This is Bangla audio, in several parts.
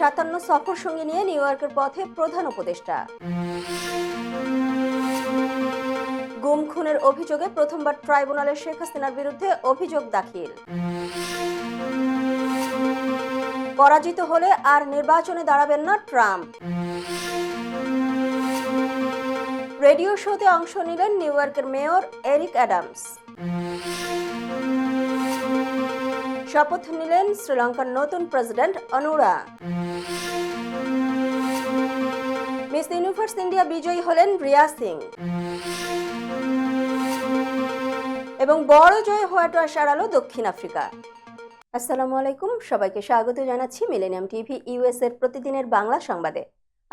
57 সফর সঙ্গী নিয়ে নিউ ইয়র্কের পথে প্রধান উপদেষ্টা। গুম খুনের অভিযোগে প্রথমবার ট্রাইব্যুনালে শেখ হাসিনার বিরুদ্ধে অভিযোগ দাখিল। পরাজিত হলে আর নির্বাচনে দাঁড়াবেন না ট্রাম্প। রেডিও শোতে অংশ নিলেন নিউ ইয়র্কের মেয়র এরিক অ্যাডামস। শপথ নিলেন শ্রীলঙ্কার নতুন president Anura. Miss universe India বিজয়ী হলেন রিয়া সিং। এবং বড় জয় হওয়াটা সারালো দক্ষিণ আফ্রিকা। আসসালামু আলাইকুম, সবাইকে স্বাগত জানাচ্ছি মিলেনিয়াম টিভি ইউএস এর প্রতিদিনের বাংলা সংবাদে।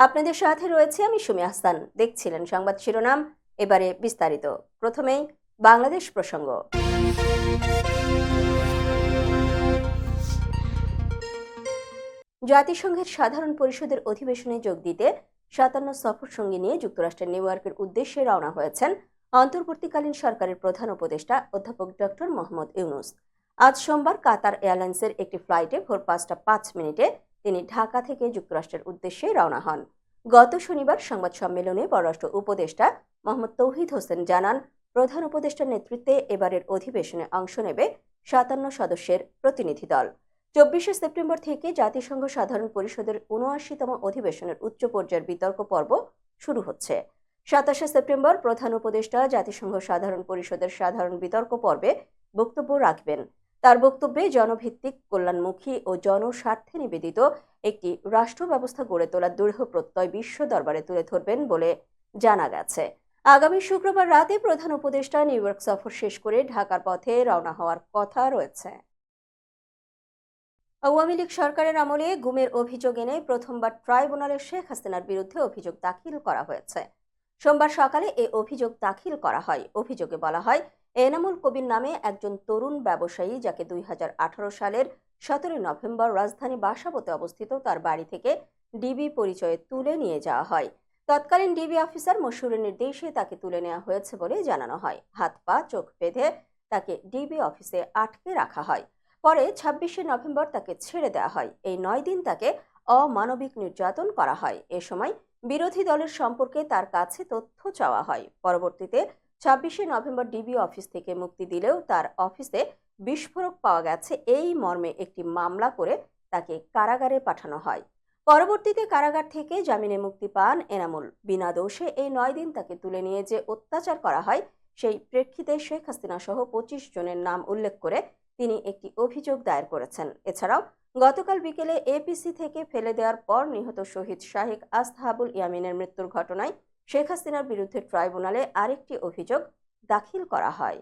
আপনাদের সাথে রয়েছে আমি সুমি আহসান। দেখছিলেন সংবাদ শিরোনাম, এবারে বিস্তারিত। প্রথমেই বাংলাদেশ প্রসঙ্গ। জাতিসংঘের সাধারণ পরিষদের অধিবেশনে যোগ দিতে 57 সফর সঙ্গী নিয়ে যুক্তরাষ্ট্রের নিউ ইয়র্কের উদ্দেশ্যে রওনা হয়েছেন অন্তর্বর্তীকালীন সরকারের প্রধান উপদেষ্টা অধ্যাপক ডক্টর মোহাম্মদ ইউনুস। আজ সোমবার কাতার এয়ারলাইন্সের একটি ফ্লাইটে ভোর 5টা 5 মিনিটে তিনি ঢাকা থেকে যুক্তরাষ্ট্রের উদ্দেশ্যে রওনা হন। গত শনিবার সংবাদ সম্মেলনে পররাষ্ট্র উপদেষ্টা মোহাম্মদ তৌহিদ হোসেন জানান, প্রধান উপদেষ্টার নেতৃত্বে এবারের অধিবেশনে অংশ নেবে 57 সদস্যের প্রতিনিধি দল। 24 সেপ্টেম্বর থেকে জাতিসংঘ সাধারণ পরিষদের 79তম অধিবেশনের উচ্চ পর্যায়ের বিতর্ক পর্ব শুরু হচ্ছে। 27 সেপ্টেম্বর প্রধান উপদেষ্টা জাতিসংঘ সাধারণ পরিষদের সাধারণ বিতর্ক পর্বে বক্তব্য রাখবেন। তার বক্তব্যে জনভিত্তিক, কল্যাণমুখী ও জনস্বার্থে নিবেদিত একটি রাষ্ট্র ব্যবস্থা গড়ে তোলার দৃঢ় প্রত্যয় বিশ্ব দরবারে তুলে ধরবেন বলে জানা গেছে। আগামী শুক্রবার রাতে প্রধান উপদেষ্টা নিউ ইয়র্ক সফর শেষ করে ঢাকার পথে রওনা হওয়ার কথা রয়েছে। আওয়ামী লীগ সরকারের আমলে গুমের অভিযোগ এনে প্রথমবার ট্রাইব্যুনালে শেখ হাসিনার বিরুদ্ধে অভিযোগ দাখিল করা হয়েছে। সোমবার সকালে এই অভিযোগ দাখিল করা হয়। অভিযোগে বলা হয়, এনামুল কবির নামে একজন তরুণ ব্যবসায়ী, যাকে 2018 সালের 17 নভেম্বর রাজধানী বাসাবোতে অবস্থিত তার বাড়ি থেকে ডিবি পরিচয়ে তুলে নিয়ে যাওয়া হয়। তৎকালীন ডিবি অফিসার মশহুরের নির্দেশে তাকে তুলে নেওয়া হয়েছে বলে জানানো হয়। হাত পা চোখ বেঁধে তাকে ডিবি অফিসে আটকে রাখা হয়। পরে 26 নভেম্বর তাকে ছেড়ে দেওয়া হয়। এই 9 দিন তাকে অমানবিক নির্যাতন করা হয়। এ সময় বিরোধী দলের সম্পর্কে তার কাছে তথ্য চাওয়া হয়। পরবর্তীতে 26 নভেম্বর ডিবি অফিস থেকে মুক্তি দিলেও তার অফিসে বিস্ফোরক পাওয়া গেছে এই মর্মে একটি মামলা করে তাকে কারাগারে পাঠানো হয়। পরবর্তীতে কারাগার থেকে জামিনে মুক্তি পান এনামুল। বিনা দোষে এই 9 দিন তাকে তুলে নিয়ে যে অত্যাচার করা হয়, সেই প্রেক্ষিতে শেখ হাসিনা সহ 25 জনের নাম উল্লেখ করে তিনি একটি অভিযোগ দায়ের করেছেন। এছাড়াও গতকাল বিকেলে এপিসি থেকে ফেলে দেওয়ার পর নিহত শহীদ শাহেক আস্তাহাবুল ইয়ামিনের মৃত্যুর ঘটনায় শেখ হাসিনার বিরুদ্ধে ট্রাইব্যুনালে আরেকটি অভিযোগ দাখিল করা হয়।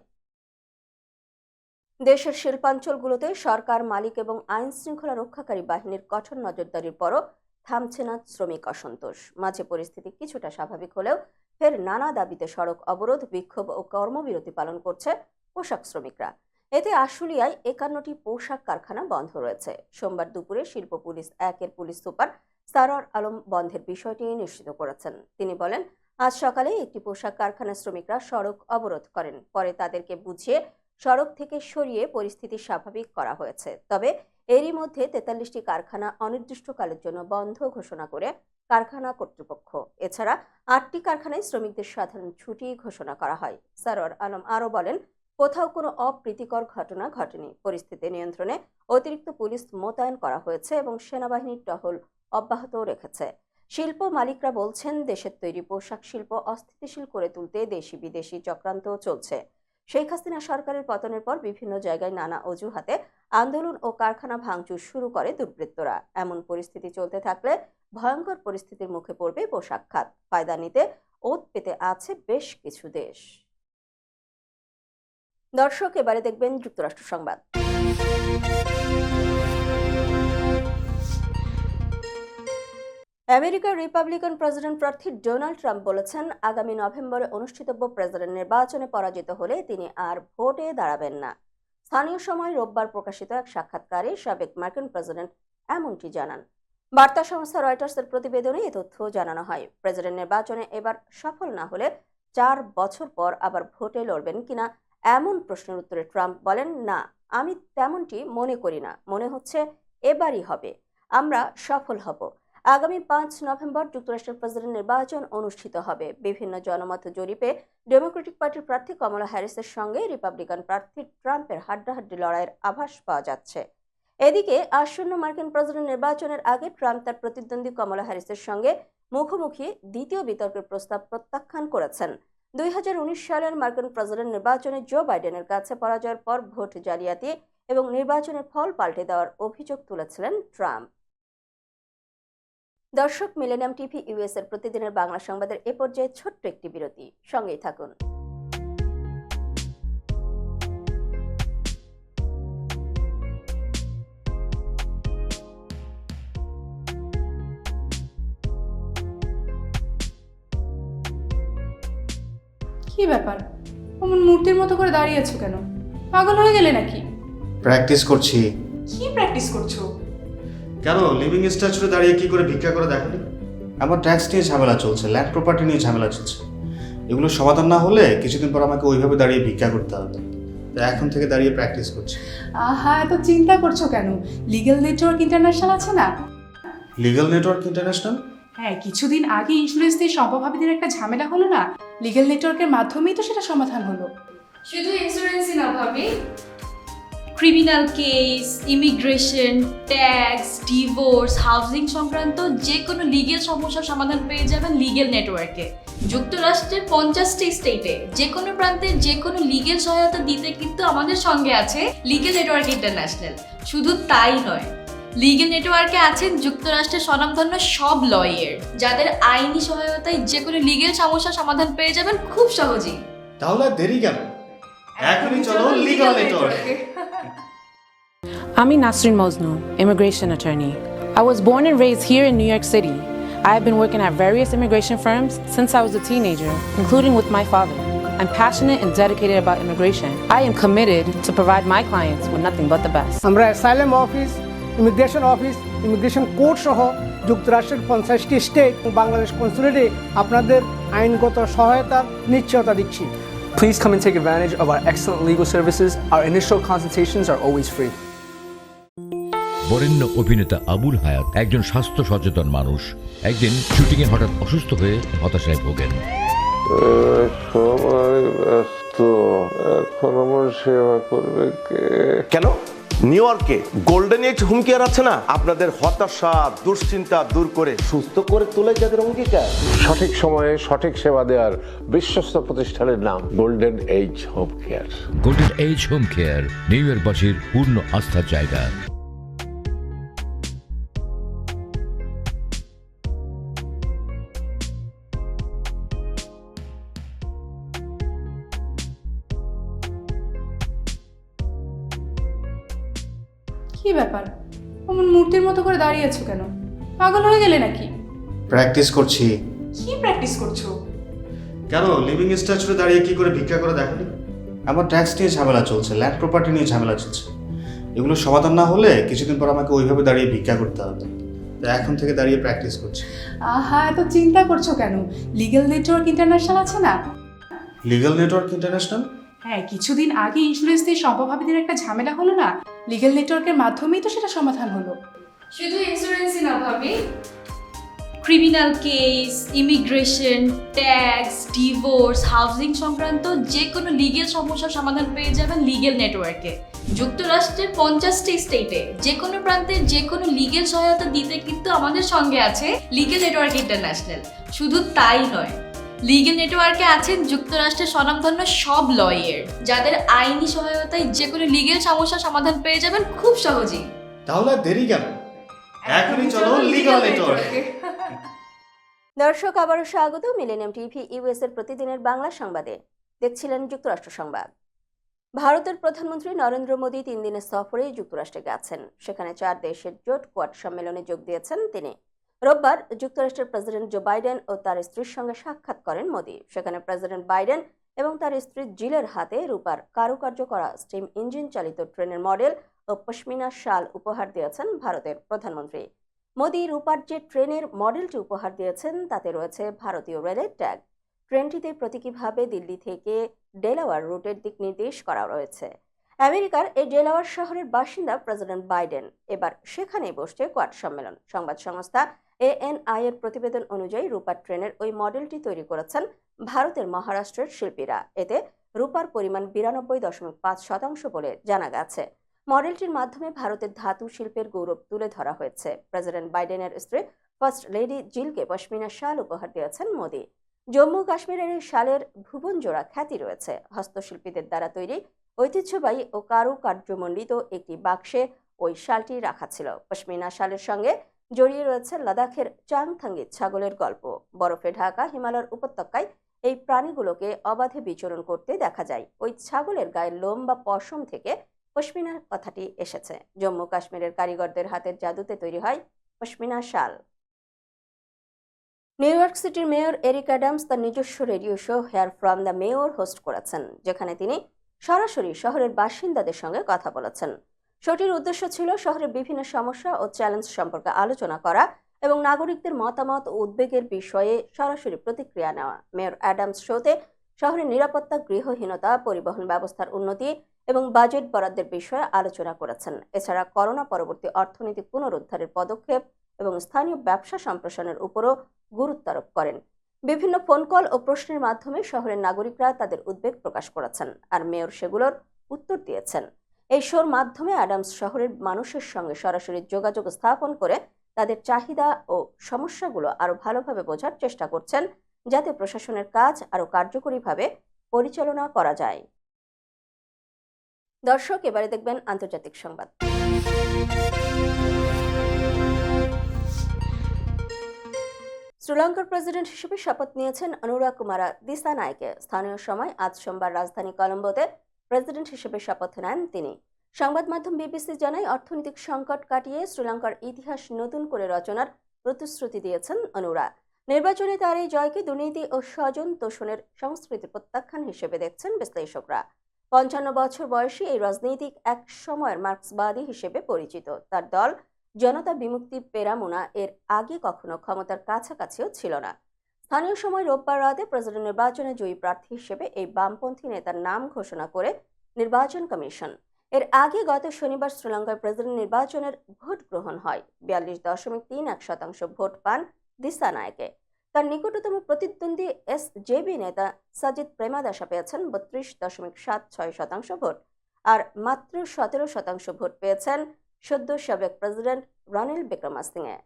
দেশের শিল্পাঞ্চলগুলোতে সরকার, মালিক এবং আইন শৃঙ্খলা রক্ষাকারী বাহিনীর কঠোর নজরদারির পরও থামছে না শ্রমিক অসন্তোষ। মাঝে পরিস্থিতি কিছুটা স্বাভাবিক হলেও ফের নানা দাবিতে সড়ক অবরোধ, বিক্ষোভ ও কর্মবিরতি পালন করছে পোশাক শ্রমিকরা। এতে আশুলিয়ায় 51টি পোশাক কারখানা বন্ধ রয়েছে। সোমবার দুপুরে শিল্প পুলিশ 1-এর পুলিশ সুপার সারোয়ার আলম বন্ধের বিষয়টি নিশ্চিত করেছেন। তিনি বলেন, আজ সকালে একটি পোশাক কারখানার শ্রমিকরা সড়ক অবরোধ করেন। পরে তাদেরকে বুঝিয়ে সড়ক থেকে সরিয়ে পরিস্থিতি স্বাভাবিক করা হয়েছে। তবে এরই মধ্যে 43টি কারখানা অনির্দিষ্টকালের জন্য বন্ধ ঘোষণা করে কারখানা কর্তৃপক্ষ। এছাড়া 8টি কারখানায় শ্রমিকদের সাধারণ ছুটি ঘোষণা করা হয়। সারোয়ার আলম আরও বলেন, কোথাও কোনো অপ্রীতিকর ঘটনা ঘটেনি। পরিস্থিতি নিয়ন্ত্রণে অতিরিক্ত পুলিশ মোতায়েন করা হয়েছে এবং সেনাবাহিনীর টহল অব্যাহত রেখেছে। শিল্প মালিকরা বলছেন, দেশের তৈরি পোশাক শিল্প অস্থিতিশীল করে তুলতে দেশি বিদেশি চক্রান্ত চলছে। শেখ হাসিনা সরকারের পতনের পর বিভিন্ন জায়গায় নানা অজুহাতে আন্দোলন ও কারখানা ভাঙচুর শুরু করে দুর্বৃত্তরা। এমন পরিস্থিতি চলতে থাকলে ভয়ঙ্কর পরিস্থিতির মুখে পড়বে পোশাক খাত। ফায়দা নিতে ওত পেতে আছে বেশ কিছু দেশ। দর্শক, এবারে দেখবেন যুক্তরাষ্ট্র সংবাদ। আমেরিকার রিপাবলিকান প্রেসিডেন্ট প্রার্থী ডোনাল্ড ট্রাম্প বলেছেন, আগামী নভেম্বরে অনুষ্ঠিতব্য প্রেসিডেন্ট নির্বাচনে পরাজিত হলে তিনি আর ভোটে দাঁড়াবেন না। স্থানীয় সময় রোববার প্রকাশিত এক সাক্ষাৎকারে সাবেক মার্কিন প্রেসিডেন্ট এমনটি জানান। বার্তা সংস্থা রয়টার্সের প্রতিবেদনে এ তথ্য জানানো হয়। প্রেসিডেন্ট নির্বাচনে এবার সফল না হলে 4 বছর পর আবার ভোটে লড়বেন কিনা এমন প্রশ্নের উত্তরে ট্রাম্প বলেন, না, আমি তেমনটি মনে করি না। মনে হচ্ছে এবারই হবে। আমরা সফল হব। আগামী 5 নভেম্বর যুক্তরাষ্ট্রের প্রেসিডেন্ট নির্বাচন অনুষ্ঠিত হবে। বিভিন্ন জনমত জরিপে ডেমোক্রেটিক পার্টির প্রার্থী কমলা হ্যারিসের সঙ্গে রিপাবলিকান প্রার্থী ট্রাম্পের হাড্ডাহাড্ডি লড়াইয়ের আভাস পাওয়া যাচ্ছে। এদিকে আসন্ন মার্কিন প্রেসিডেন্ট নির্বাচনের আগে ট্রাম্প তার প্রতিদ্বন্দ্বী কমলা হ্যারিসের সঙ্গে মুখোমুখি দ্বিতীয় বিতর্কের প্রস্তাব প্রত্যাখ্যান করেছেন। 2019 সালের মার্কিন প্রেসিডেন্ট নির্বাচনে জো বাইডেনের কাছে পরাজয়ের পর ভোট জালিয়াতি এবং নির্বাচনের ফল পাল্টে দেওয়ার অভিযোগ তুলেছিলেন ট্রাম্প। দর্শক, মিলেনিয়াম টিভি ইউএস এর প্রতিদিনের বাংলা সংবাদের এ পর্যায়ে ছোট্ট একটি বিরতি, সঙ্গেই থাকুন। কি ব্যাপার, অমন মূর্তির মতো করে দাঁড়িয়ে আছো কেন? পাগল হয়ে গেলে নাকি? প্র্যাকটিস করছি। কি প্র্যাকটিস করছো? কেন লিভিং স্ট্যাচুরে দাঁড়িয়ে কি করে ভিক্ষা করে দেখালি? আমার ট্যাক্স নিয়ে ঝামেলা চলছে, ল্যান্ড প্রপার্টি নিয়ে ঝামেলা চলছে। এগুলো সমাধান না হলে কিছুদিন পর আমাকে ওইভাবে দাঁড়িয়ে ভিক্ষা করতে হবে। তাই এখন থেকে দাঁড়িয়ে প্র্যাকটিস করছি। আহা, এত চিন্তা করছো কেন? লিগ্যাল নেটওয়ার্ক ইন্টারন্যাশনাল আছে না? Legal network international? হ্যাঁ, কিছুদিন আগে ইন্স্যুরেন্স দিয়ে সম্পভাবীদের একটা ঝামেলা হলো না? লিগ্যাল নেটওয়ার্কের মাধ্যমেই তো সেটা সমাধান হলো। শুধু ইন্স্যুরেন্সই না ভাবি, criminal case, immigration, tax, divorce, housing সংক্রান্ত যে কোনো লিগেল সমস্যার সমাধান পেয়ে যাবেন লিগেল নেটওয়ার্কে। যুক্তরাষ্ট্রের 50টি স্টেটে যে কোনো প্রান্তে যে কোনো লিগেল সহায়তা দিতে কিন্তু আমাদের সঙ্গে আছে লিগেল নেটওয়ার্ক ইন্টারন্যাশনাল। শুধু তাই নয়, লিগেল নেটওয়ার্কে আছেন যুক্তরাষ্ট্রের স্বনামধন্য সব লয়ার, যাদের আইনি সহায়তায় যে কোনো লিগেল সমস্যার সমাধান পেয়ে যাবেন খুব সহজেই। তাহলে দেরি কেন? এখনই চলো লিগ্যাল নেটওয়ার্কে। I'm Nasrin Mosno, immigration attorney. I was born and raised here in New York City. I have been working at various immigration firms since I was a teenager, including with my father. I'm passionate and dedicated about immigration. I am committed to provide my clients with nothing but the best. আমরা অ্যাসাইলাম অফিস, ইমিগ্রেশন কোর্ট সহ যুক্তরাষ্ট্রের 50টি স্টেট ও বাংলাদেশ কনসুলেটে আপনাদের আইনগত সহায়তার নিশ্চয়তা দিচ্ছি। Please come and take advantage of our excellent legal services. Our initial consultations are always free. বরেণ্য অভিনেতা আবুল হায়াত একজন স্বাস্থ্য সচেতন মানুষ। একদিন শুটিংয়ে হঠাৎ অসুস্থ হয়ে হতাশায় ভোগেন। সবাই ব্যস্ত, এখন আমার সেবা করবে কে? কেন? নিউ ইয়র্কে গোল্ডেন এজ হোম কেয়ার আছে না, আপনাদের হতাশা দুশ্চিন্তা দূর করে সুস্থ করে তোলে যাদের অঙ্গীকার। সঠিক সময়ে সঠিক সেবা দেওয়ার বিশ্বস্ত প্রতিষ্ঠানের নাম golden age home care. Golden age home care new ইয়র্কবাসীর পূর্ণ আস্থার জায়গা। কি ব্যাপার, অমন মূর্তির মতো করে দাঁড়িয়ে আছো কেন? পাগল হয়ে গেলে নাকি? প্র্যাকটিস করছি। কি প্র্যাকটিস করছো? কেন লিভিং স্ট্যাচুরে দাঁড়িয়ে কি করে ভিক্ষা করে দেখালি? আমার ট্যাক্স নিয়ে ঝামেলা চলছে, ল্যান্ড প্রপার্টি নিয়ে ঝামেলা চলছে। এগুলো সমাধান না হলে কিছুদিন পর আমাকে ওইভাবে দাঁড়িয়ে ভিক্ষা করতে হবে। তাই এখন থেকে দাঁড়িয়ে প্র্যাকটিস করছি। আহা, এত চিন্তা করছো কেন? লিগ্যাল নেটওয়ার্ক ইন্টারন্যাশনাল আছে না? Legal network international? হ্যাঁ, কিছুদিন আগে ইন্স্যুরেন্স দিয়ে সম্পভাবীদের একটা ঝামেলা হলো না? লিগ্যাল নেটওয়ার্কের মাধ্যমেই তো সেটা সমাধান হলো। শুধু ইন্স্যুরেন্সই না ভাবি, criminal case, immigration, tax, divorce, housing সংক্রান্ত যে কোনো লিগেল সমস্যার সমাধান পেয়ে যাবেন লিগেল নেটওয়ার্কে। যুক্তরাষ্ট্রের 50টি স্টেটে যে কোনো প্রান্তে যে কোনো লিগেল সহায়তা দিতে কিন্তু আমাদের সঙ্গে আছে লিগেল নেটওয়ার্ক ইন্টারন্যাশনাল। শুধু তাই নয়, লিগেল নেটওয়ার্কে আছেন যুক্তরাষ্ট্রের স্বনামধন্য সব লয়ার, যাদের আইনি সহায়তায় যে কোনো লিগেল সমস্যার সমাধান পেয়ে যাবেন খুব সহজেই। তাহলে দেরি কেন? এখনই চলো লিগ্যাল নেটওয়ার্কে। দর্শক, আবারও স্বাগত মিলেনিয়াম টিভি ইউএস এর প্রতিদিনের বাংলা সংবাদে। দেখছিলেন যুক্তরাষ্ট্র সংবাদ। ভারতের প্রধানমন্ত্রী নরেন্দ্র মোদী 3 দিনের সফরে যুক্তরাষ্ট্রে গেছেন। সেখানে 4 দেশের জোট কোয়াড সম্মেলনে যোগ দিয়েছেন তিনি। রোববার যুক্তরাষ্ট্রের প্রেসিডেন্ট জো বাইডেন ও তার স্ত্রীর সঙ্গে সাক্ষাৎ করেন মোদী। সেখানে প্রেসিডেন্ট বাইডেন এবং তার স্ত্রী জিলের হাতে রূপার কারুকার্য করা স্টিম ইঞ্জিন চালিত ট্রেনের মডেল ও পশমিনা শাল উপহার দিয়েছেন ভারতের প্রধানমন্ত্রী। মোদী রূপার যে ট্রেনের মডেলটি উপহার দিয়েছেন তাতে রয়েছে ভারতীয় রেলের ট্যাগ। ট্রেনটিতে প্রতীকীভাবে দিল্লি থেকে ডেলাওয়ার রুটের দিক নির্দেশ করা রয়েছে। আমেরিকার এই ডেলাওয়ার শহরের বাসিন্দা প্রেসিডেন্ট বাইডেন এবার সেখানেই বসছে কোয়াড সম্মেলন। সংবাদ সংস্থা ANI এর প্রতিবেদন অনুযায়ী রূপার ট্রেনের ওই মডেলটি তৈরি করেছেন ভারতের মহারাষ্ট্রের শিল্পীরা। এতে রূপার পরিমাণ 92.5% বলে জানা গেছে। মডেলটির মাধ্যমে ভারতের ধাতু শিল্পের গৌরব তুলে ধরা হয়েছে। প্রেসিডেন্ট বাইডেনের স্ত্রী ফার্স্ট লেডি জিলকে পশমিনা শাল উপহার দিয়েছেন মোদি। জম্মু কাশ্মীরের এই শালের ভুবনজোড়া খ্যাতি রয়েছে। হস্তশিল্পীদের দ্বারা তৈরি ঐতিহ্যবাহী ও কারুকার্যমণ্ডিত একটি বাক্সে ওই শালটি রাখা ছিল। পশমিনা শালের সঙ্গে জড়িয়ে রয়েছে লাদাখের চাংথাঙ্গি ছাগলের গল্প। বরফে ঢাকা হিমালয়ের উপত্যকায় এই প্রাণীগুলোকে অবাধে বিচরণ করতে দেখা যায়। ওই ছাগলের গায়ের লোম বা পশম থেকে পশমিনা কথাটি এসেছে। জম্মু কাশ্মীরের কারিগরদের হাতের জাদুতে তৈরি হয় পশমিনা শাল। নিউ ইয়র্ক সিটির মেয়র এরিক অ্যাডামস তার নিজস্ব radio show hear from the mayor host করেছেন, যেখানে তিনি সরাসরি শহরের বাসিন্দাদের সঙ্গে কথা বলেছেন। শোটির উদ্দেশ্য ছিল শহরের বিভিন্ন সমস্যা ও চ্যালেঞ্জ সম্পর্কে আলোচনা করা এবং নাগরিকদের মতামত ও উদ্বেগের বিষয়ে সরাসরি প্রতিক্রিয়া নেওয়া। মেয়র অ্যাডামস শোতে শহরের নিরাপত্তা, গৃহহীনতা, পরিবহন ব্যবস্থার উন্নতি এবং বাজেট বরাদ্দের বিষয়ে আলোচনা করেছেন। এছাড়া করোনা পরবর্তী অর্থনৈতিক পুনরুদ্ধারের পদক্ষেপ এবং স্থানীয় ব্যবসা সম্প্রসারণের উপরও গুরুত্ব আরোপ করেন। বিভিন্ন ফোন কল ও প্রশ্নের মাধ্যমে শহরের নাগরিকরা তাদের উদ্বেগ প্রকাশ করেছেন, আর মেয়র সেগুলোর উত্তর দিয়েছেন। এই শোর মাধ্যমে অ্যাডামস শহরের মানুষের সঙ্গে সরাসরি যোগাযোগ স্থাপন করে তাদের চাহিদা ও সমস্যাগুলো আরো ভালোভাবে বোঝার চেষ্টা করছেন, যাতে প্রশাসনের কাজ আরো কার্যকরীভাবে পরিচালনা করা যায়। দর্শক, এবারে দেখবেন আন্তর্জাতিক সংবাদ। শ্রীলঙ্কার প্রেসিডেন্ট হিসেবে শপথ নিয়েছেন অনুরা কুমারা দিসানায়কে। স্থানীয় সময় আজ সোমবার রাজধানী কলম্বোতে প্রেসিডেন্ট হিসেবে শপথ নেন তিনি। সংবাদ মাধ্যম বিবিসি জানায়, অর্থনৈতিক সংকট কাটিয়ে শ্রীলঙ্কার ইতিহাস নতুন করে রচনার প্রতিশ্রুতি দিয়েছেন অনুরা। নির্বাচনে তার এই জয়কে দুর্নীতি ও স্বজন তোষণের সংস্কৃতির প্রত্যাখ্যান হিসেবে দেখছেন বিশ্লেষকরা। 55 বছর বয়সী এই রাজনৈতিক এক সময়ের মার্ক্সবাদী হিসেবে পরিচিত। তার দল জনতা বিমুক্তি পেরামুনা এর আগে কখনো ক্ষমতার কাছাকাছিও ছিল না। স্থানীয় সময় রোববার রাতে প্রেসিডেন্ট নির্বাচনে জয়ী প্রার্থী হিসেবে এই বামপন্থী নেতার নাম ঘোষণা করে নির্বাচন কমিশন। এর আগে গত শনিবার শ্রীলঙ্কার প্রেসিডেন্ট নির্বাচনের ভোট গ্রহণ হয়। 42.31% ভোট পান দিসানায়কে। তার নিকটতম প্রতিদ্বন্দ্বী SJB নেতা সাজিদ প্রেমাদাসা পেয়েছেন 32.76% ভোট, আর মাত্র 17% ভোট পেয়েছেন সদ্য সাবেক প্রেসিডেন্ট রনিল বিক্রমাসিংহে।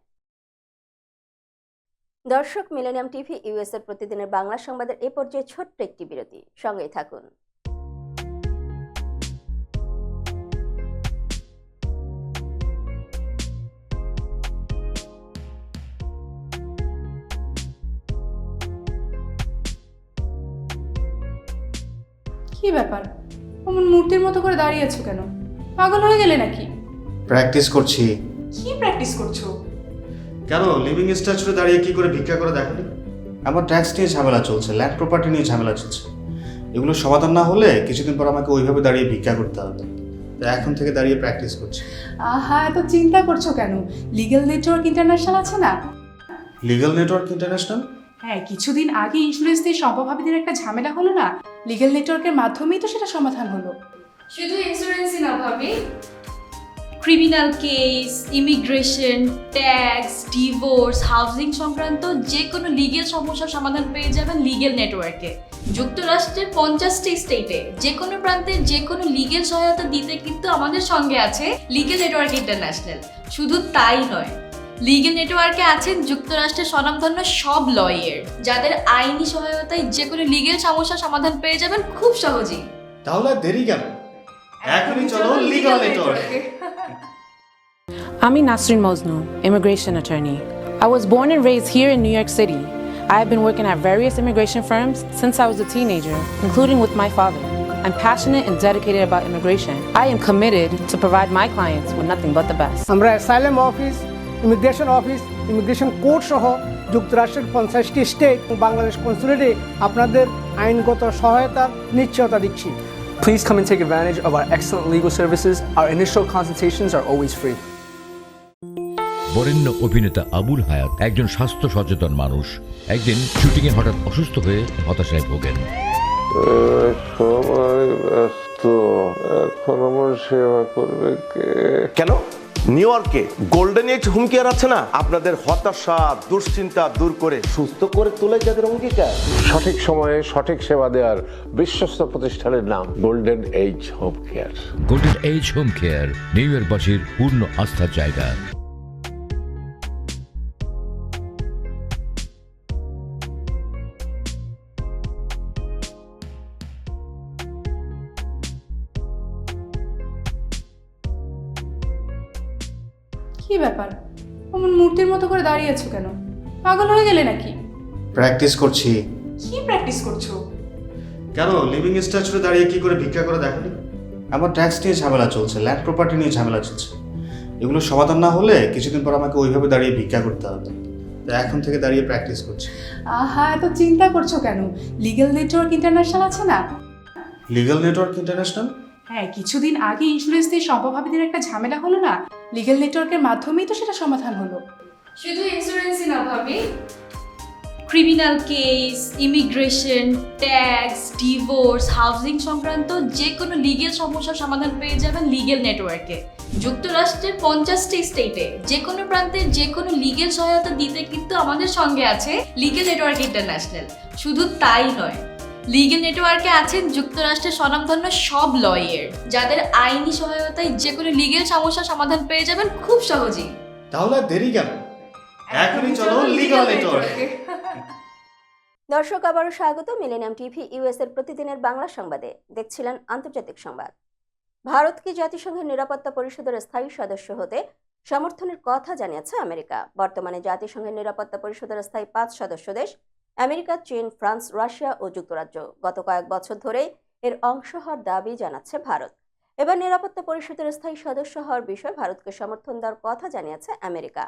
দর্শক, মিলেনিয়াম টিভি US এর প্রতিদিনের বাংলা সংবাদের এ পর্যায়ে ছোট্ট একটি বিরতি, সঙ্গেই থাকুন। কি ব্যাপার, অমন মূর্তির মতো করে দাঁড়িয়ে আছো কেন? পাগল হয়ে গেলে নাকি? প্র্যাকটিস করছি। কি প্র্যাকটিস করছো? কেন লিভিং স্ট্যাচুতে দাঁড়িয়ে কি করে ভিক্ষা করে দেখনি? আমার ট্যাক্স নিয়ে ঝামেলা চলছে, ল্যান্ড প্রপার্টি নিয়ে ঝামেলা চলছে। এগুলো সমাধান না হলে কিছুদিন পর আমাকে ওইভাবে দাঁড়িয়ে ভিক্ষা করতে হবে। তাই এখন থেকে দাঁড়িয়ে প্র্যাকটিস করছি। আহা, এত চিন্তা করছো কেন? লিগ্যাল নেটওয়ার্ক ইন্টারন্যাশনাল আছে না? Legal network international? হ্যাঁ, কিছুদিন আগে ইন্স্যুরেন্স দিয়ে সম্পভাবিদের একটা ঝামেলা হলো না? লিগ্যাল নেটওয়ার্কের মাধ্যমেই তো সেটা সমাধান হলো। শুধু ইন্স্যুরেন্সই না ভাবি, criminal case, immigration, tax, divorce, housing সংক্রান্ত যে কোনো লিগেল সমস্যার সমাধান পেয়ে যাবেন লিগেল নেটওয়ার্কে। যুক্তরাষ্ট্রের 50টি স্টেটে যে কোনো প্রান্তে যে কোনো লিগেল সহায়তা দিতে কিন্তু আমাদের সঙ্গে আছে লিগেল নেটওয়ার্ক ইন্টারন্যাশনাল। শুধু তাই নয়, লিগেল নেটওয়ার্কে আছেন যুক্তরাষ্ট্রের স্বনামধন্য সব লয়ার, যাদের আইনি সহায়তায় যে কোনো লিগেল সমস্যার সমাধান পেয়ে যাবেন খুব সহজেই। তাহলে দেরি কেন? এখনই চলো লিগ্যাল নেটওয়ার্কে। I'm Nasrin Mosnu, immigration attorney. I was born and raised here in New York City. I have been working at various immigration firms since I was a teenager, including with my father. I'm passionate and dedicated about immigration. I am committed to provide my clients with nothing but the best. আমরা অ্যাসাইলাম অফিস, ইমিগ্রেশন কোর্ট সহ যুক্তরাষ্ট্রের 50টি স্টেট ও বাংলাদেশ কনসুলেটে আপনাদের আইনগত সহায়তার নিশ্চয়তা দিচ্ছি। Please come and take advantage of our excellent legal services. Our initial consultations are always free. বরেণ্য অভিনেতা আবুল হায়াত একজন স্বাস্থ্য সচেতন মানুষ। একদিন শুটিংয়ে হঠাৎ অসুস্থ হয়ে হতাশায় ভোগেন। সময় ব্যস্ত এখন আমার সেবা করবে কে? কেন নিউ ইয়র্কে গোল্ডেন এজ হোম কেয়ার আছে না, আপনাদের হতাশা দুশ্চিন্তা দূর করে সুস্থ করে তোলে যাদের অঙ্গীকার। সঠিক সময়ে সঠিক সেবা দেওয়ার বিশ্বস্ত প্রতিষ্ঠানের নাম golden age home care. Golden age home care new ইয়র্কবাসীর পূর্ণ আস্থার জায়গা। কি ব্যাপার, অমন মূর্তির মতো করে দাঁড়িয়ে আছো কেন? পাগল হয়ে গেলে নাকি? প্র্যাকটিস করছি। কি প্র্যাকটিস করছো? কেন লিভিং স্ট্যাচুতে দাঁড়িয়ে কি করে ভিক্ষা করে দেখনি? আমার ট্যাক্স নিয়ে ঝামেলা চলছে, ল্যান্ড প্রপার্টি নিয়ে ঝামেলা চলছে। এগুলো সমাধান না হলে কিছুদিন পর আমাকে ওইভাবে দাঁড়িয়ে ভিক্ষা করতে হবে। তো এখন থেকে দাঁড়িয়ে প্র্যাকটিস করছি। আহা, এত চিন্তা করছো কেন? লিগ্যাল নেটওয়ার্ক ইন্টারন্যাশনাল আছে না? Legal network international? হ্যাঁ, কিছুদিন আগে ইন্স্যুরেন্স দিয়ে সম্পভাবিদের একটা ঝামেলা হলো না, লিগ্যাল নেটওয়ার্কের মাধ্যমেই তো সেটা সমাধান হলো। শুধু ইন্স্যুরেন্সই না ভাবি, criminal case, immigration, tax, divorce, housing সংক্রান্ত যে কোনো লিগেল সমস্যার সমাধান পেয়ে যাবেন লিগেল নেটওয়ার্কে। যুক্তরাষ্ট্রের 50টি স্টেটে যে কোনো প্রান্তে যে কোনো লিগেল সহায়তা দিতে কিন্তু আমাদের সঙ্গে আছে লিগেল নেটওয়ার্ক ইন্টারন্যাশনাল। শুধু তাই নয়, লিগেল নেটওয়ার্কে আছেন যুক্তরাষ্ট্রের স্বনামধন্য সব লয়ার, যাদের আইনি সহায়তায় যে কোনো লিগেল সমস্যার সমাধান পেয়ে যাবেন খুব সহজেই। তাহলে আর দেরি কেন? এখনই চলো লিগ্যাল নেটওয়ার্কে। দর্শক, আবারও স্বাগত মিলেনিয়াম টিভি ইউএস এর প্রতিদিনের বাংলা সংবাদে। দেখছিলেন আন্তর্জাতিক সংবাদ। ভারতকে জাতিসংঘের নিরাপত্তা পরিষদের স্থায়ী সদস্য হতে সমর্থনের কথা জানিয়েছে আমেরিকা। বর্তমানে জাতিসংঘের নিরাপত্তা পরিষদের স্থায়ী 5 সদস্য দেশ আমেরিকা, চীন, ফ্রান্স, রাশিয়া ও যুক্তরাজ্য। গত কয়েক বছর ধরেই এর অংশ হওয়ার দাবি জানাচ্ছে ভারত। এবার নিরাপত্তা পরিষদের স্থায়ী সদস্য হওয়ার বিষয়ে ভারতকে সমর্থন দেওয়ার কথা জানিয়েছে আমেরিকা।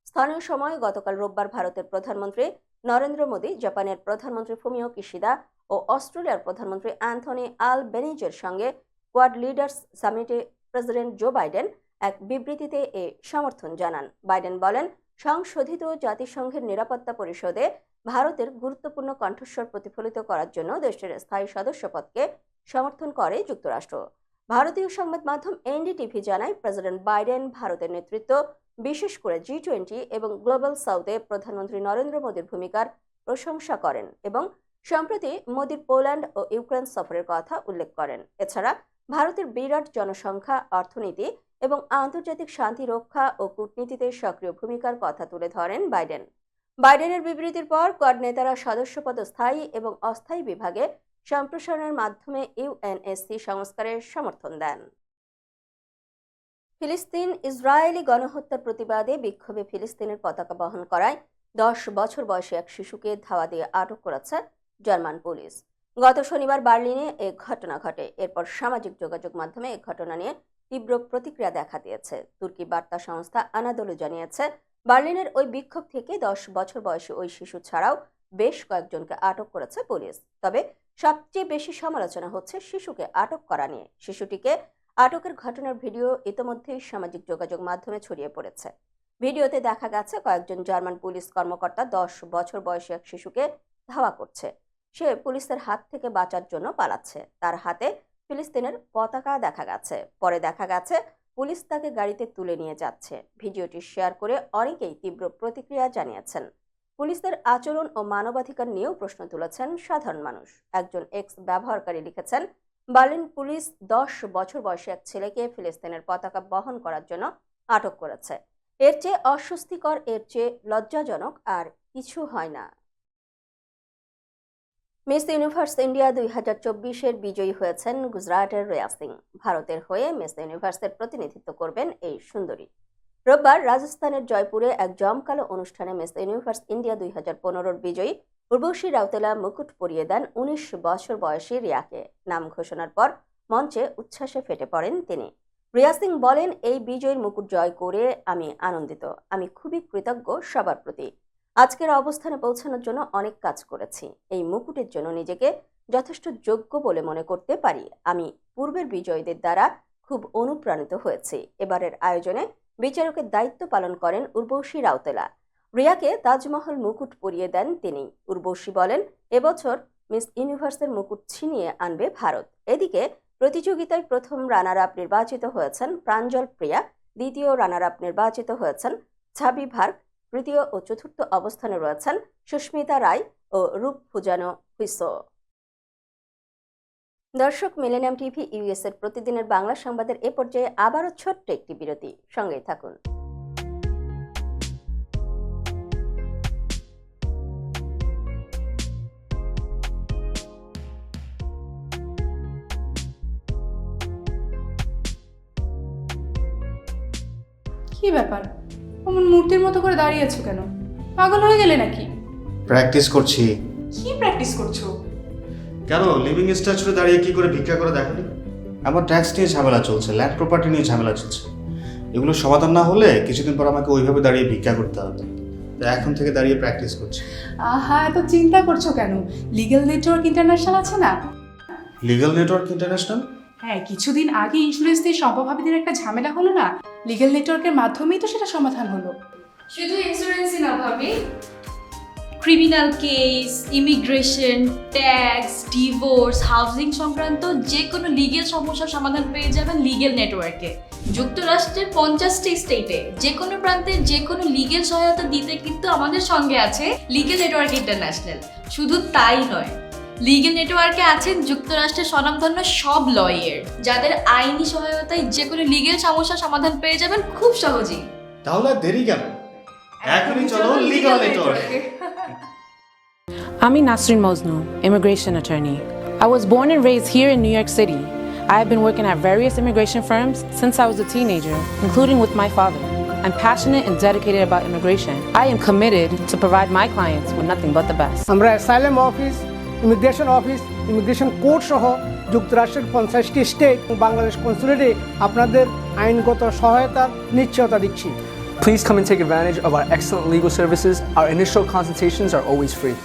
স্থানীয় সময় গতকাল রোববার ভারতের প্রধানমন্ত্রী নরেন্দ্র মোদী, জাপানের প্রধানমন্ত্রী ফুমিও কিশিদা ও অস্ট্রেলিয়ার প্রধানমন্ত্রী অ্যান্থনি আলবেনিজের সঙ্গে কোয়াড লিডার্স সামিটে প্রেসিডেন্ট জো বাইডেন এক বিবৃতিতে এ সমর্থন জানান। বাইডেন বলেন, সংশোধিত জাতিসংঘের নিরাপত্তা পরিষদে ভারতের গুরুত্বপূর্ণ কণ্ঠস্বর প্রতিফলিত করার জন্য দেশটির স্থায়ী সদস্যপদকে সমর্থন করে যুক্তরাষ্ট্র। ভারতীয় সংবাদ মাধ্যম এনডিটিভি জানায়, প্রেসিডেন্ট বাইডেন ভারতের নেতৃত্ব, বিশেষ করে G20 এবং গ্লোবাল সাউথে প্রধানমন্ত্রী নরেন্দ্র মোদীর ভূমিকার প্রশংসা করেন এবং সম্প্রতি মোদীর পোল্যান্ড ও ইউক্রেন সফরের কথা উল্লেখ করেন। এছাড়া ভারতের বিরাট জনসংখ্যা, অর্থনীতি এবং আন্তর্জাতিক শান্তি রক্ষা ও কূটনীতিতে সক্রিয় ভূমিকার কথা তুলে ধরেন বাইডেন। বাইডেনের বিবৃতির পর কোয়াড নেতারা সদস্যপদ স্থায়ী এবং অস্থায়ী বিভাগে সম্প্রসারণের মাধ্যমে ইউএনএসসি সংস্কারের সমর্থন দেন। ফিলিস্তিন ইসরায়েলি গণহত্যার প্রতিবাদে বিক্ষোভে ফিলিস্তিনের পতাকা বহন করায় 10 বছর বয়সী এক শিশুকে ধাওয়া দিয়ে আটক করেছে জার্মান পুলিশ। গত শনিবার বার্লিনে এ ঘটনা ঘটে। এরপর সামাজিক যোগাযোগ মাধ্যমে এ ঘটনা নিয়ে তীব্র প্রতিক্রিয়া দেখা দিয়েছে। তুর্কি বার্তা সংস্থা আনাদোলু জানিয়েছে, বার্লিনের ওই বিক্ষোভ থেকে 10 বছর বয়সী ওই শিশু ছাড়াও বেশ কয়েকজনকে আটক করেছে পুলিশ। তবে সবচেয়ে বেশি সমালোচনা হচ্ছে শিশুকে আটক করা নিয়ে। শিশুটিকে আটকের ঘটনার ভিডিও ইতোমধ্যেই সামাজিক যোগাযোগ মাধ্যমে ছড়িয়ে পড়েছে। ভিডিওতে দেখা গেছে কয়েকজন জার্মান পুলিশ কর্মকর্তা 10 বছর বয়সী এক শিশুকে ধাওয়া করছে। সে পুলিশের হাত থেকে বাঁচার জন্য পালাচ্ছে। তার হাতে ফিলিস্তিনের পতাকা দেখা গেছে। পরে দেখা গেছে পুলিশ তাকে গাড়িতে তুলে নিয়ে যাচ্ছে। ভিডিওটি শেয়ার করে অনেকেই তীব্র প্রতিক্রিয়া জানিয়েছেন। পুলিশের আচরণ ও মানবাধিকার নিয়েও প্রশ্ন তুলেছেন সাধারণ মানুষ। একজন এক্স ব্যবহারকারী লিখেছেন, বার্লিন পুলিশ 10 বছর বয়সী এক ছেলেকে ফিলিস্তিনের পতাকা বহন করার জন্য আটক করেছে। এর চেয়ে অস্বস্তিকর, এর চেয়ে লজ্জাজনক আর কিছু হয় না। মিস ইউনিভার্স ইন্ডিয়া 2024-এর বিজয়ী হয়েছেন গুজরাটের রিয়া সিং। ভারতের হয়ে মিস ইউনিভার্সের প্রতিনিধিত্ব করবেন এই সুন্দরী। রোববার রাজস্থানের জয়পুরে এক জমকালো অনুষ্ঠানে মিস ইউনিভার্স ইন্ডিয়া 2015-র বিজয়ী উর্বশী রাউতেলা মুকুট পরিয়ে দেন 19 বছর বয়সী রিয়াকে। নাম ঘোষণার পর মঞ্চে উচ্ছ্বাসে ফেটে পড়েন তিনি। রিয়া সিং বলেন, এই বিজয়ীর মুকুট জয় করে আমি আনন্দিত। আমি খুবই কৃতজ্ঞ সবার প্রতি। আজকের অবস্থানে পৌঁছানোর জন্য অনেক কাজ করেছি। এই মুকুটের জন্য নিজেকে যথেষ্ট যোগ্য বলে মনে করতে পারি। আমি পূর্বের বিজয়ীদের দ্বারা খুব অনুপ্রাণিত হয়েছি। এবারের আয়োজনে বিচারকের দায়িত্ব পালন করেন উর্বশী রাউতেলা। রিয়াকে তাজমহল মুকুট পরিয়ে দেন তিনি। উর্বশী বলেন, এবছর মিস ইউনিভার্সের মুকুট ছিনিয়ে আনবে ভারত। এদিকে প্রতিযোগিতায় প্রথম রানার আপ নির্বাচিত হয়েছেন প্রাঞ্জল প্রিয়া, দ্বিতীয় রানার আপ নির্বাচিত হয়েছেন ছাবি ভার্গ, তৃতীয় ও চতুর্থ অবস্থানে রয়েছেন সুস্মিতা রায় ও রূপ ফুজানো হুইসো। দর্শক, মিলেনিয়াম টিভি ইউএস এর প্রতিদিনের বাংলা সংবাদের এ পর্যায়ে আবারও ছোট্ট একটি বিরতি, সঙ্গেই থাকুন। কি ব্যাপার, অমন মূর্তির মতো করে দাঁড়িয়ে আছো কেন? পাগল হয়ে গেলে নাকি? প্র্যাকটিস করছি। কি প্র্যাকটিস করছো? কেন লিভিং স্ট্যাচুতে দাঁড়িয়ে কি করে ভিক্ষা করে দেখনি? আমার ট্যাক্স নিয়ে ঝামেলা চলছে, ল্যান্ড প্রপার্টি নিয়ে ঝামেলা চলছে। এগুলো সমাধান না হলে কিছুদিন পর আমাকে ওইভাবে দাঁড়িয়ে ভিক্ষা করতে হবে। তো এখন থেকে দাঁড়িয়ে প্র্যাকটিস করছি। আহা, এত চিন্তা করছো কেন? লিগ্যাল নেটওয়ার্ক ইন্টারন্যাশনাল আছে না? Legal network international? হ্যাঁ, কিছুদিন আগে ইন্স্যুরেন্স দিয়ে সম্পভাবিদের একটা ঝামেলা হলো না? লিগ্যাল নেটওয়ার্কের মাধ্যমেই তো সেটা সমাধান হলো। শুধু ইন্স্যুরেন্সই না ভাবি, criminal case, immigration, tax, divorce, housing সংক্রান্ত যে কোনো লিগেল সমস্যার সমাধান পেয়ে যাবেন লিগেল নেটওয়ার্কে। যুক্তরাষ্ট্রের 50টি স্টেটে যে কোনো প্রান্তে যে কোনো লিগেল সহায়তা দিতে কিন্তু আমাদের সঙ্গে আছে লিগেল নেটওয়ার্ক ইন্টারন্যাশনাল। শুধু তাই নয়, লিগেল নেটওয়ার্কে আছেন যুক্তরাষ্ট্রের স্বনামধন্য সব লয়ার, যাদের আইনি সহায়তায় যে কোনো লিগেল সমস্যার সমাধান পেয়ে যাবেন খুব সহজেই। তাহলে দেরি কেন? এখনই চলো লিগ্যাল নেটওয়ার্কে। I'm Nasrin Mosnu, immigration attorney. I was born and raised here in New York City. I have been working at various immigration firms since I was a teenager, including with my father. I'm passionate and dedicated about immigration. I am committed to provide my clients with nothing but the best. আমরা অ্যাসাইলাম অফিস, ইমিগ্রেশন কোর্ট সহ যুক্তরাষ্ট্রের 50টি স্টেট এবং বাংলাদেশ কনসুলেটে আপনাদের আইনগত সহায়তার নিশ্চয়তা দিচ্ছি। Please come and take advantage of our excellent legal services. Our initial consultations are always free.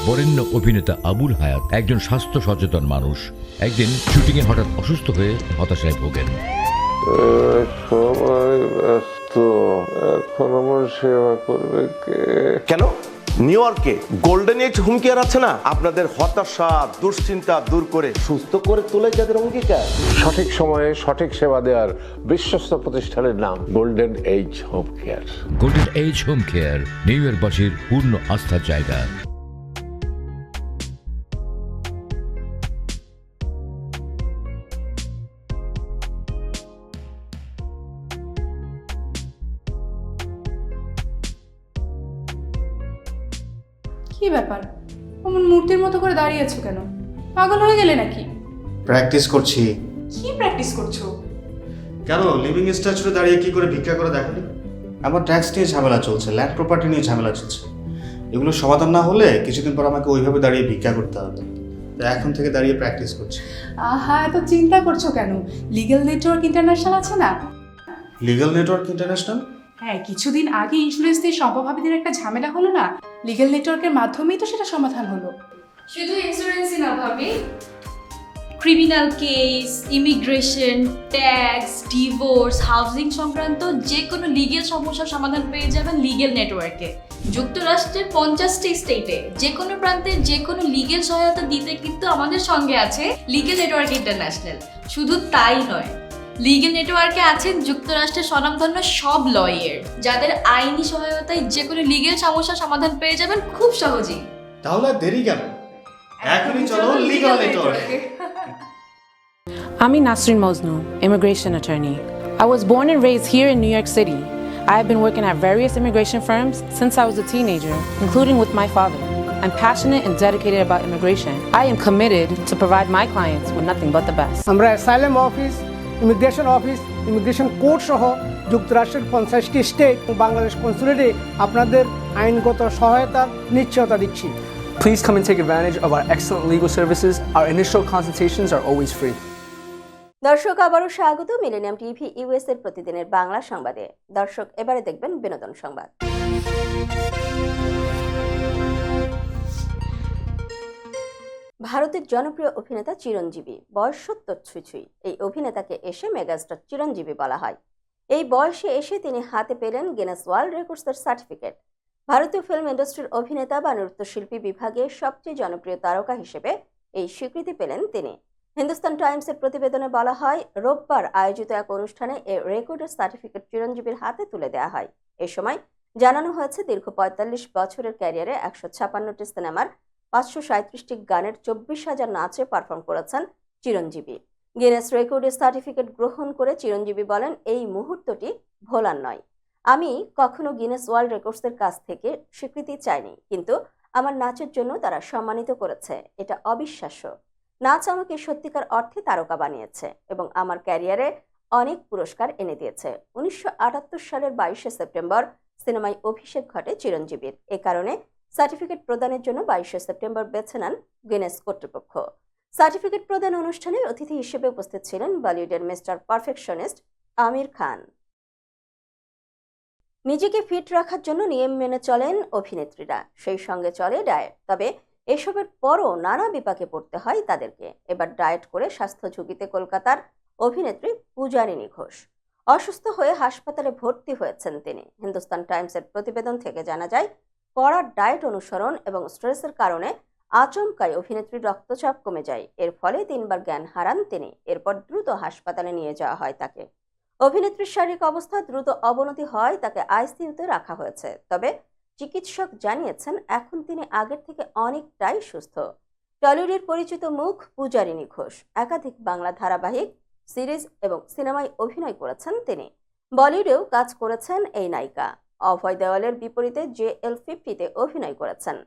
বরেণ্য অভিনেতা আবুল হায়াত একজন স্বাস্থ্য সচেতন মানুষ। একদিন শুটিংয়ে হঠাৎ অসুস্থ হয়ে হতাশায় ভোগেন। সবাই ব্যস্ত, এখন আমার সেবা করবে কে? কেন নিউ ইয়র্কে গোল্ডেন এজ হোম কেয়ার আছে না? আপনাদের হতাশা দুশ্চিন্তা দূর করে সুস্থ করে তোলে যাদের অঙ্গীকার। সঠিক সময়ে সঠিক সেবা দেওয়ার বিশ্বস্ত প্রতিষ্ঠানের নাম golden age home care. Golden age home care new ইয়র্কবাসীর পূর্ণ আস্থার জায়গা। কি ব্যাপার, অমন মূর্তির মতো করে দাঁড়িয়ে আছো কেন? পাগল হয়ে গেলে নাকি? প্র্যাকটিস করছি। কি প্র্যাকটিস করছো? কেন লিভিং স্ট্যাচুতে দাঁড়িয়ে কি করে ভিক্ষা করে দেখনি? আমার ট্যাক্স নিয়ে ঝামেলা চলছে, ল্যান্ড প্রপার্টি নিয়ে ঝামেলা চলছে। এগুলো সমাধান না হলে কিছুদিন পর আমাকে ওইভাবে দাঁড়িয়ে ভিক্ষা করতে হবে। তো এখন থেকে দাঁড়িয়ে প্র্যাকটিস করছি। আহা, এত চিন্তা করছো কেন? লিগ্যাল নেটওয়ার্ক ইন্টারন্যাশনাল আছে না? Legal network international? হ্যাঁ, কিছুদিন আগে ইন্স্যুরেন্স দিয়ে সম্পভাবিদের একটা ঝামেলা হলো না? লিগ্যাল নেটওয়ার্কের মাধ্যমেই তো সেটা সমাধান হলো। শুধু ইন্স্যুরেন্সই না ভাবি, criminal case, immigration, tax, divorce, housing সংক্রান্ত যে কোনো লিগেল সমস্যার সমাধান পেয়ে যাবেন লিগেল নেটওয়ার্কে। যুক্তরাষ্ট্রের 50টি স্টেটে যে কোনো প্রান্তে যে কোনো লিগেল সহায়তা দিতে কিন্তু আমাদের সঙ্গে আছে লিগেল নেটওয়ার্ক ইন্টারন্যাশনাল। শুধু তাই নয়, লিগেল নেটওয়ার্কে আছেন যুক্তরাষ্ট্রের স্বনামধন্য সব লয়ার, যাদের আইনি সহায়তায় যে কোনো লিগেল সমস্যার সমাধান পেয়ে যাবেন খুব সহজেই। তাহলে দেরি কেন? এখনই চলো লিগ্যাল নেটওয়ার্কে। I'm Nasrin Mosnu, immigration attorney. I was born and raised here in New York City. I have been working at various immigration firms since I was a teenager, including with my father. I'm passionate and dedicated about immigration. I am committed to provide my clients with nothing but the best. আমরা অ্যাসাইলাম অফিস, ইমিগ্রেশন কোর্ট সহ যুক্তরাষ্ট্রের 50টি স্টেট এবং বাংলাদেশ কনসুলেটে আপনাদের আইনগত সহায়তার নিশ্চয়তা দিচ্ছি। Please come and take advantage of our excellent legal services. Our initial consultations are always free. দর্শক, আবারও স্বাগত মিলেনিয়াম টিভি ইউএস এর প্রতিদিনের বাংলা সংবাদে। দর্শক, এবারে দেখবেন বিনোদন সংবাদ। ভারতের জনপ্রিয় অভিনেতা চিরঞ্জীবী, বয়স 70 ছুঁই। এই অভিনেতাকে এসে মেগাস্টার চিরঞ্জীবী বলা হয়। এই বয়সে এসে তিনি হাতে পেলেন গিনেস ওয়ার্ল্ড রেকর্ডসের সার্টিফিকেট। ভারতীয় ফিল্ম ইন্ডাস্ট্রির অভিনেতা বা নৃত্যশিল্পী বিভাগে সবচেয়ে জনপ্রিয় তারকা হিসেবে এই স্বীকৃতি পেলেন তিনি। হিন্দুস্তান টাইমসের প্রতিবেদনে বলা হয়, রোববার আয়োজিত এক অনুষ্ঠানে এ রেকর্ডের সার্টিফিকেট চিরঞ্জীবীর হাতে তুলে দেওয়া হয়। এ সময় জানানো হয়েছে, দীর্ঘ ৪৫ বছরের ক্যারিয়ারে ১৫৬টি সিনেমার ৫৩৭টি গানের ২৪,০০০ নাচে পারফর্ম করেছেন চিরঞ্জীবী। গিনেস রেকর্ডের সার্টিফিকেট গ্রহণ করে চিরঞ্জীবী বলেন, এই মুহূর্তটি ভোলার নয়। আমি কখনো গিনেস ওয়ার্ল্ড রেকর্ডসের কাছ থেকে স্বীকৃতি চাইনি, কিন্তু আমার নাচের জন্য তারা সম্মানিত করেছে। এটা অবিশ্বাস্য। নাচ আমাকে সত্যিকার অর্থে তারকা বানিয়েছে এবং আমার ক্যারিয়ারে অনেক পুরস্কার এনে দিয়েছে। ১৯৭৮ সালের ২২শে সেপ্টেম্বর সিনেমায় অভিষেক ঘটে চিরঞ্জীবীর। এ কারণে সার্টিফিকেট প্রদানের জন্য ২২শে সেপ্টেম্বর বেছে নেন গিনেস কর্তৃপক্ষ। সার্টিফিকেট প্রদান অনুষ্ঠানে অতিথি হিসেবে উপস্থিত ছিলেন বলিউডের মিস্টার পারফেকশনিস্ট আমির খান। নিজেকে ফিট রাখার জন্য নিয়ম মেনে চলেন অভিনেত্রীরা, সেই সঙ্গে চলে ডায়েট। তবে এসবের পরও নানা বিপাকে পড়তে হয় তাদেরকে। এবার ডায়েট করে স্বাস্থ্য ঝুঁকিতে কলকাতার অভিনেত্রী পূজারিনী ঘোষ। অসুস্থ হয়ে হাসপাতালে ভর্তি হয়েছেন তিনি। হিন্দুস্তান টাইমসের প্রতিবেদন থেকে জানা যায়, কড়া ডায়েট অনুসরণ এবং স্ট্রেসের কারণে আচমকাই অভিনেত্রীর রক্তচাপ কমে যায়। এর ফলে ৩ বার জ্ঞান হারান তিনি। এরপর দ্রুত হাসপাতালে নিয়ে যাওয়া হয় তাকে। অভিনেত্রীর শারীরিক অবস্থা দ্রুত অবনতি হয়, তাকে আইসিইউতে রাখা হয়েছে। তবে চিকিৎসক জানিয়েছেন, এখন তিনি আগের থেকে অনেকটাই সুস্থ। টলিউডের পরিচিত মুখ পূজারিনী ঘোষ একাধিক বাংলা ধারাবাহিক, সিরিজ এবং সিনেমায় অভিনয় করেছেন তিনি। বলিউডেও কাজ করেছেন এই নায়িকা। অভয় দেওয়ালের বিপরীতে JL50-তে অভিনয় করেছেন।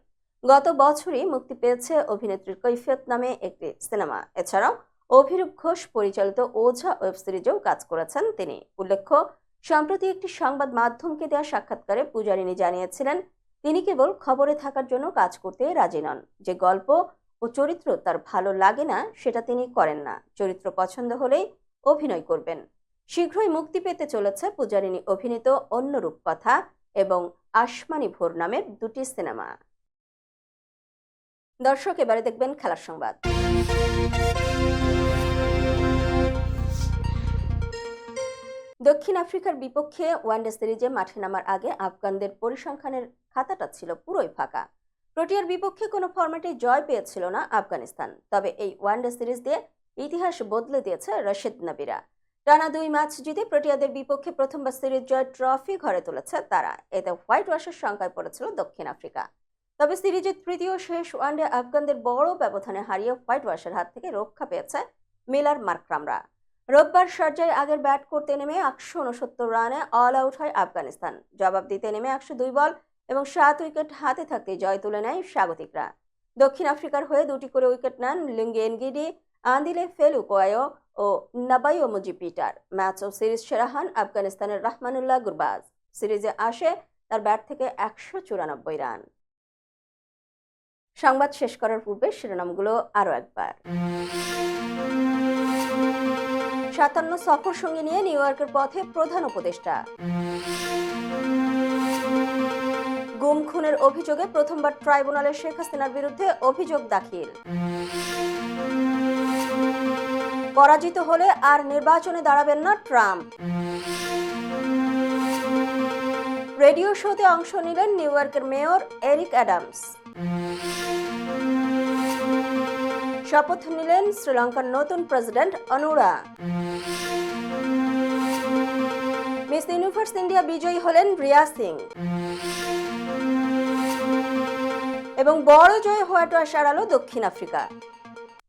গত বছরই মুক্তি পেয়েছে অভিনেত্রীর কৈফিয়ত নামে একটি সিনেমা। এছাড়াও অভিরূপ ঘোষ পরিচালিত ওঝা ওয়েব সিরিজেও কাজ করেছেন তিনি। উল্লেখ্য, সম্প্রতি একটি সংবাদ মাধ্যমকে দেওয়া সাক্ষাৎকারে পূজারিনী জানিয়েছিলেন, তিনি কেবল খবরে থাকার জন্য কাজ করতে রাজি নন। যে গল্প ও চরিত্র তার ভালো লাগে না সেটা তিনি করেন না। চরিত্র পছন্দ হলেই অভিনয় করবেন। শীঘ্রই মুক্তি পেতে চলেছে পূজারিনী অভিনীত অন্য রূপকথা এবং আসমানি ভোর নামের 2টি সিনেমা। দর্শক, এবারে দেখবেন খেলার সংবাদ। দক্ষিণ আফ্রিকার বিপক্ষে ওয়ানডে সিরিজে মাঠে নামার আগে আফগানদের পরিসংখ্যানের খাতাটা ছিল পুরোই ফাঁকা। প্রোটিয়ার বিপক্ষে কোনো ফরম্যাটে জয় পেয়েছিল না আফগানিস্তান। তবে এই ওয়ানডে সিরিজ দিয়ে ইতিহাস বদলে দিয়েছে রশিদ নবীরা। টানা 2 ম্যাচ জিতে প্রোটিয়াদের বিপক্ষে প্রথমবার সিরিজ জয় ট্রফি ঘরে তুলেছে তারা। এতে হোয়াইট ওয়াশের সংখ্যায় পড়েছিল দক্ষিণ আফ্রিকা। তবে সিরিজের তৃতীয় শেষ ওয়ানডে আফগানদের বড় ব্যবধানে হারিয়ে হোয়াইট ওয়াশের হাত থেকে রক্ষা পেয়েছে মিলার মার্করামরা। রোববার শারজায় আগের ব্যাট করতে নেমে 169 রানে অল আউট হয় আফগানিস্তান। জবাব দিতে নেমে 102 বল এবং 7 উইকেট হাতে থাকতে জয় তুলে নেয় স্বাগতিকরা। দক্ষিণ আফ্রিকার হয়ে 2টি করে উইকেট নেন লুঙ্গি এনগিডি, আন্দিলে ফেলুকোয়ায়ো ও নাবাইও মুজিপিটার। ম্যাচ ও সিরিজ সেরা হন আফগানিস্তানের রহমানুল্লাহ গুরবাজ। সিরিজে আসে তার ব্যাট থেকে 194 রান। সংবাদ শেষ করার পূর্বে শিরোনামগুলো আরও একবার। 57 সফর সঙ্গী নিয়ে নিউ ইয়র্কের পথে প্রধান উপদেষ্টা। গুম খুনের অভিযোগে প্রথমবার ট্রাইব্যুনালে শেখ হাসিনার বিরুদ্ধে অভিযোগ দাখিল। পরাজিত হলে আর নির্বাচনে দাঁড়াবেন না ট্রাম্প। রেডিও শোতে অংশ নিলেন নিউ ইয়র্কের মেয়র এরিক অ্যাডামস। শপথ নিলেন শ্রীলঙ্কার নতুন president Anura. Miss universe India বিজয়ী হলেন রিয়া সিং। এবং বড় জয় হোয়াইট ওয়াশ এড়ালো দক্ষিণ আফ্রিকা।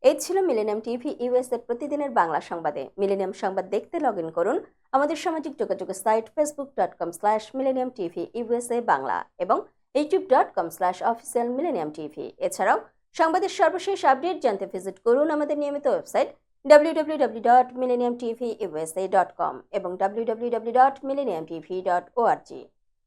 এই ছিল মিলেনিয়াম টিভি ইউএস এর প্রতিদিনের বাংলা সংবাদে। মিলেনিয়াম সংবাদ দেখতে লগ ইন করুন আমাদের সামাজিক যোগাযোগের সাইট facebook.com/millenniumtvusa বাংলা এবং youtube.com/officialmillenniumtv। এছাড়াও সংবাদের সর্বশেষ আপডেট জানতে ভিজিট করুন আমাদের নিয়মিত ওয়েবসাইট www.millenniumtvusa.com এবং www.millenniumtv.org।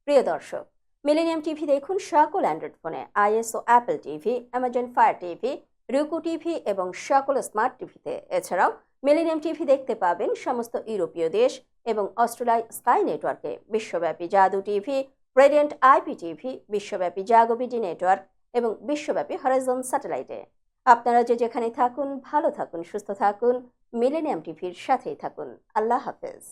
প্রিয় দর্শক, মিলেনিয়াম টিভি দেখুন সকল অ্যান্ড্রয়েড ফোনে, iOS ও Apple TV, Amazon fire TV, Roku TV এবং সকল স্মার্ট টিভিতে। এছাড়াও মিলেনিয়াম টিভি দেখতে পাবেন সমস্ত ইউরোপীয় দেশ এবং অস্ট্রেলিয়ায় স্কাই নেটওয়ার্কে, বিশ্বব্যাপী জাদু টিভি, রেডিয়েন্ট আইপি টিভি, বিশ্বব্যাপী জাগোবিডি নেটওয়ার্ক এবং বিশ্বব্যাপী হরাইজন স্যাটেলাইটে। আপনারা যেখানে থাকুন ভালো থাকুন, সুস্থ থাকুন, মিলেনিয়াম টিভির সাথেই থাকুন। আল্লাহ হাফেজ।